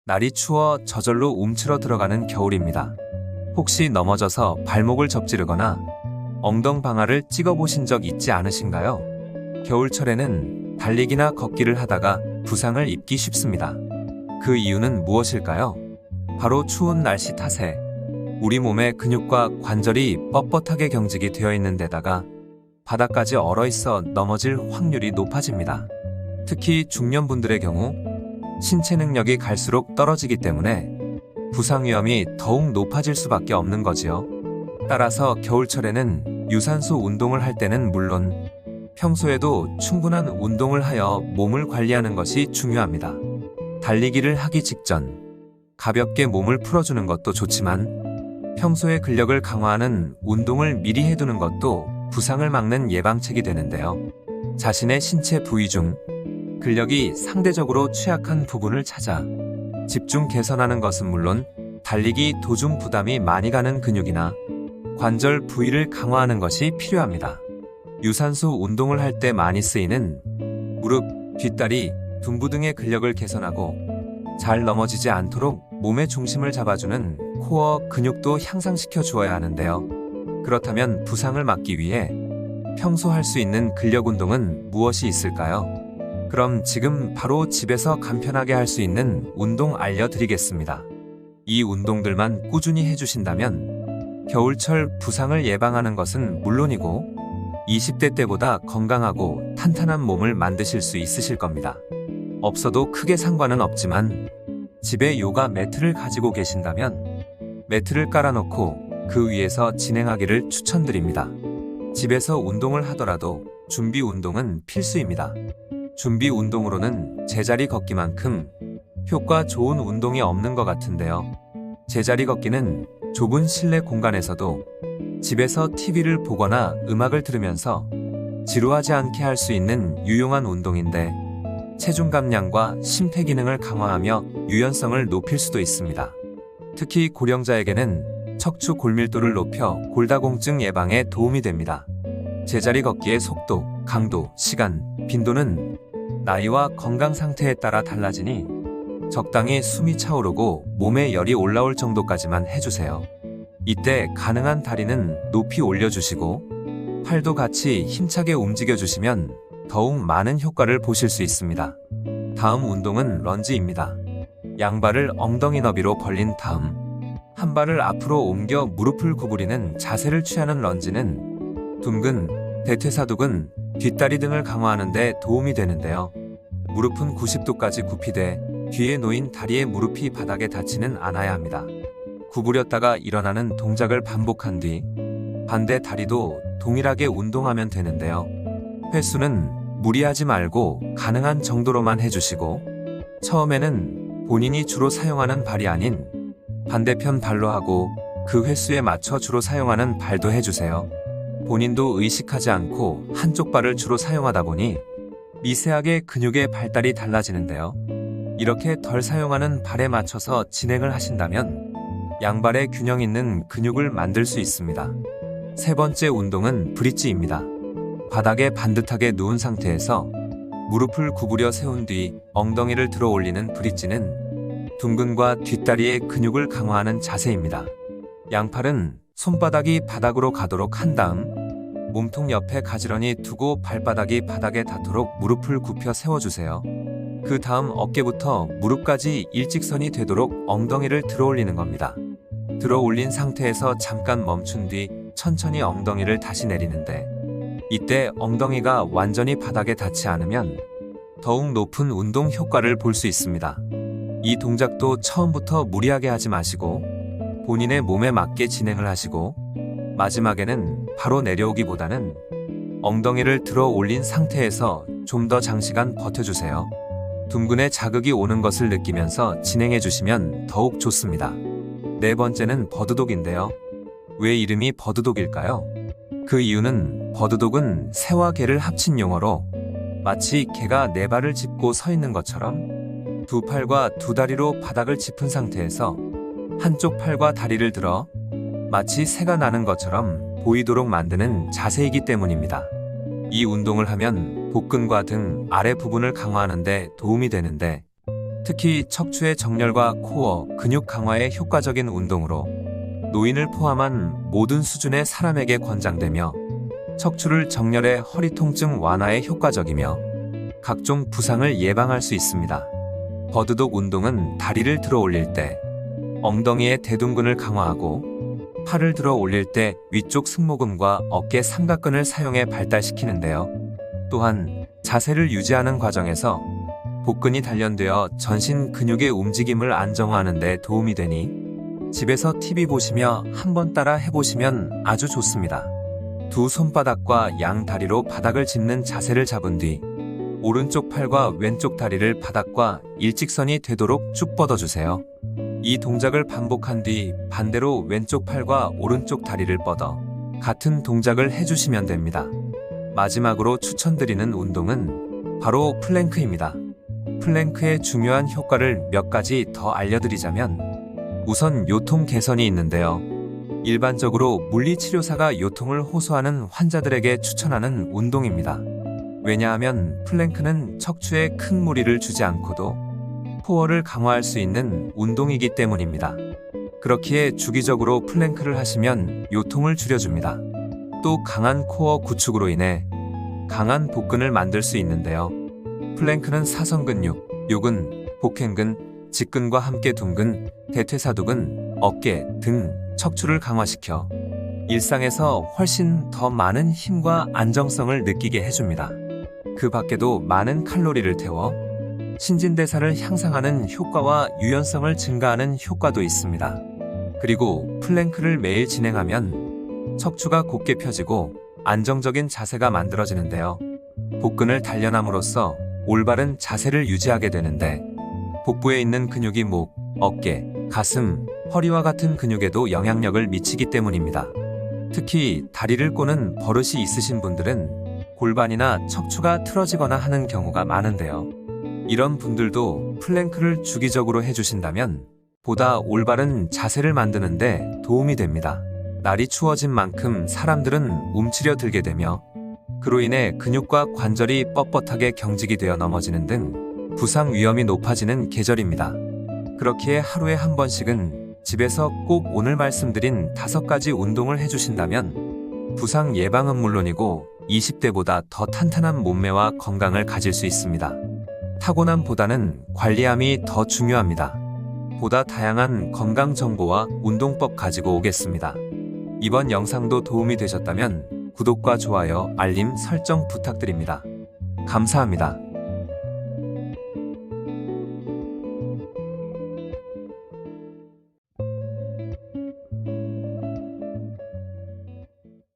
날이 추워 저절로 움츠러 들어가는 겨울입니다. 혹시 넘어져서 발목을 접지르거나 엉덩방아를 찍어보신 적 있지 않으신가요? 겨울철에는 달리기나 걷기를 하다가 부상을 입기 쉽습니다. 그 이유는 무엇일까요? 바로 추운 날씨 탓에 우리 몸의 근육과 관절이 뻣뻣하게 경직이 되어 있는 데다가 바닥까지 얼어있어 넘어질 확률이 높아집니다. 특히 중년분들의 경우 신체 능력이 갈수록 떨어지기 때문에 부상 위험이 더욱 높아질 수밖에 없는 거지요. 따라서 겨울철에는 유산소 운동을 할 때는 물론 평소에도 충분한 운동을 하여 몸을 관리하는 것이 중요합니다. 달리기를 하기 직전 가볍게 몸을 풀어주는 것도 좋지만 평소에 근력을 강화하는 운동을 미리 해두는 것도 부상을 막는 예방책이 되는데요. 자신의 신체 부위 중 근력이 상대적으로 취약한 부분을 찾아 집중 개선하는 것은 물론 달리기 도중 부담이 많이 가는 근육이나 관절 부위를 강화하는 것이 필요합니다. 유산소 운동을 할 때 많이 쓰이는 무릎, 뒷다리, 둔부 등의 근력을 개선하고 잘 넘어지지 않도록 몸의 중심을 잡아주는 코어 근육도 향상시켜 주어야 하는데요. 그렇다면 부상을 막기 위해 평소 할 수 있는 근력 운동은 무엇이 있을까요? 그럼 지금 바로 집에서 간편하게 할 수 있는 운동 알려드리겠습니다. 이 운동들만 꾸준히 해주신다면 겨울철 부상을 예방하는 것은 물론이고 20대 때보다 건강하고 탄탄한 몸을 만드실 수 있으실 겁니다. 없어도 크게 상관은 없지만 집에 요가 매트를 가지고 계신다면 매트를 깔아놓고 그 위에서 진행하기를 추천드립니다. 집에서 운동을 하더라도 준비 운동은 필수입니다. 준비 운동으로는 제자리 걷기만큼 효과 좋은 운동이 없는 것 같은데요. 제자리 걷기는 좁은 실내 공간에서도 집에서 TV를 보거나 음악을 들으면서 지루하지 않게 할 수 있는 유용한 운동인데 체중 감량과 심폐기능을 강화하며 유연성을 높일 수도 있습니다. 특히 고령자에게는 척추 골밀도를 높여 골다공증 예방에 도움이 됩니다. 제자리 걷기의 속도, 강도, 시간, 빈도는 나이와 건강 상태에 따라 달라지니 적당히 숨이 차오르고 몸에 열이 올라올 정도까지만 해주세요. 이때 가능한 다리는 높이 올려주시고 팔도 같이 힘차게 움직여주시면 더욱 많은 효과를 보실 수 있습니다. 다음 운동은 런지입니다. 양발을 엉덩이 너비로 벌린 다음 한 발을 앞으로 옮겨 무릎을 구부리는 자세를 취하는 런지는 둔근, 대퇴사두근, 뒷다리 등을 강화하는 데 도움이 되는데요. 무릎은 90도까지 굽히되 뒤에 놓인 다리의 무릎이 바닥에 닿지는 않아야 합니다. 구부렸다가 일어나는 동작을 반복한 뒤 반대 다리도 동일하게 운동하면 되는데요. 횟수는 무리하지 말고 가능한 정도로만 해주시고 처음에는 본인이 주로 사용하는 발이 아닌 반대편 발로 하고 그 횟수에 맞춰 주로 사용하는 발도 해주세요. 본인도 의식하지 않고 한쪽 발을 주로 사용하다 보니 미세하게 근육의 발달이 달라지는데요. 이렇게 덜 사용하는 발에 맞춰서 진행을 하신다면 양발의 균형 있는 근육을 만들 수 있습니다. 세 번째 운동은 브릿지입니다. 바닥에 반듯하게 누운 상태에서 무릎을 구부려 세운 뒤 엉덩이를 들어 올리는 브릿지는 둔근과 뒷다리의 근육을 강화하는 자세입니다. 양팔은 손바닥이 바닥으로 가도록 한 다음 몸통 옆에 가지런히 두고 발바닥이 바닥에 닿도록 무릎을 굽혀 세워주세요. 그 다음 어깨부터 무릎까지 일직선이 되도록 엉덩이를 들어 올리는 겁니다. 들어 올린 상태에서 잠깐 멈춘 뒤 천천히 엉덩이를 다시 내리는데 이때 엉덩이가 완전히 바닥에 닿지 않으면 더욱 높은 운동 효과를 볼 수 있습니다. 이 동작도 처음부터 무리하게 하지 마시고 본인의 몸에 맞게 진행을 하시고 마지막에는 바로 내려오기보다는 엉덩이를 들어 올린 상태에서 좀 더 장시간 버텨주세요. 둔근에 자극이 오는 것을 느끼면서 진행해 주시면 더욱 좋습니다. 네 번째는 버드독인데요. 왜 이름이 버드독일까요? 그 이유는 버드독은 새와 개를 합친 용어로 마치 개가 네 발을 짚고 서 있는 것처럼 두 팔과 두 다리로 바닥을 짚은 상태에서 한쪽 팔과 다리를 들어 마치 새가 나는 것처럼 보이도록 만드는 자세이기 때문입니다. 이 운동을 하면 복근과 등 아래 부분을 강화하는 데 도움이 되는데 특히 척추의 정렬과 코어, 근육 강화에 효과적인 운동으로 노인을 포함한 모든 수준의 사람에게 권장되며 척추를 정렬해 허리 통증 완화에 효과적이며 각종 부상을 예방할 수 있습니다. 버드독 운동은 다리를 들어 올릴 때 엉덩이의 대둔근을 강화하고 팔을 들어 올릴 때 위쪽 승모근과 어깨 삼각근을 사용해 발달시키는데요. 또한 자세를 유지하는 과정에서 복근이 단련되어 전신 근육의 움직임을 안정화하는 데 도움이 되니 집에서 TV 보시며 한번 따라 해보시면 아주 좋습니다. 두 손바닥과 양 다리로 바닥을 짚는 자세를 잡은 뒤 오른쪽 팔과 왼쪽 다리를 바닥과 일직선이 되도록 쭉 뻗어주세요. 이 동작을 반복한 뒤 반대로 왼쪽 팔과 오른쪽 다리를 뻗어 같은 동작을 해주시면 됩니다. 마지막으로 추천드리는 운동은 바로 플랭크입니다. 플랭크의 중요한 효과를 몇 가지 더 알려드리자면 우선 요통 개선이 있는데요. 일반적으로 물리치료사가 요통을 호소하는 환자들에게 추천하는 운동입니다. 왜냐하면 플랭크는 척추에 큰 무리를 주지 않고도 코어를 강화할 수 있는 운동이기 때문입니다. 그렇기에 주기적으로 플랭크를 하시면 요통을 줄여줍니다. 또 강한 코어 구축으로 인해 강한 복근을 만들 수 있는데요. 플랭크는 사선근육, 요근, 복행근, 직근과 함께 둔근, 대퇴사두근, 어깨 등 척추를 강화시켜 일상에서 훨씬 더 많은 힘과 안정성을 느끼게 해줍니다. 그 밖에도 많은 칼로리를 태워 신진대사를 향상하는 효과와 유연성을 증가하는 효과도 있습니다. 그리고 플랭크를 매일 진행하면 척추가 곧게 펴지고 안정적인 자세가 만들어지는데요. 복근을 단련함으로써 올바른 자세를 유지하게 되는데 복부에 있는 근육이 목, 어깨, 가슴, 허리와 같은 근육에도 영향력을 미치기 때문입니다. 특히 다리를 꼬는 버릇이 있으신 분들은 골반이나 척추가 틀어지거나 하는 경우가 많은데요. 이런 분들도 플랭크를 주기적으로 해주신다면 보다 올바른 자세를 만드는데 도움이 됩니다. 날이 추워진 만큼 사람들은 움츠려 들게 되며 그로 인해 근육과 관절이 뻣뻣하게 경직이 되어 넘어지는 등 부상 위험이 높아지는 계절입니다. 그렇기에 하루에 한 번씩은 집에서 꼭 오늘 말씀드린 5가지 운동을 해주신다면 부상 예방은 물론이고 20대보다 더 탄탄한 몸매와 건강을 가질 수 있습니다. 타고남보다는 관리함이 더 중요합니다. 보다 다양한 건강 정보와 운동법 가지고 오겠습니다. 이번 영상도 도움이 되셨다면 구독과 좋아요, 알림 설정 부탁드립니다. 감사합니다.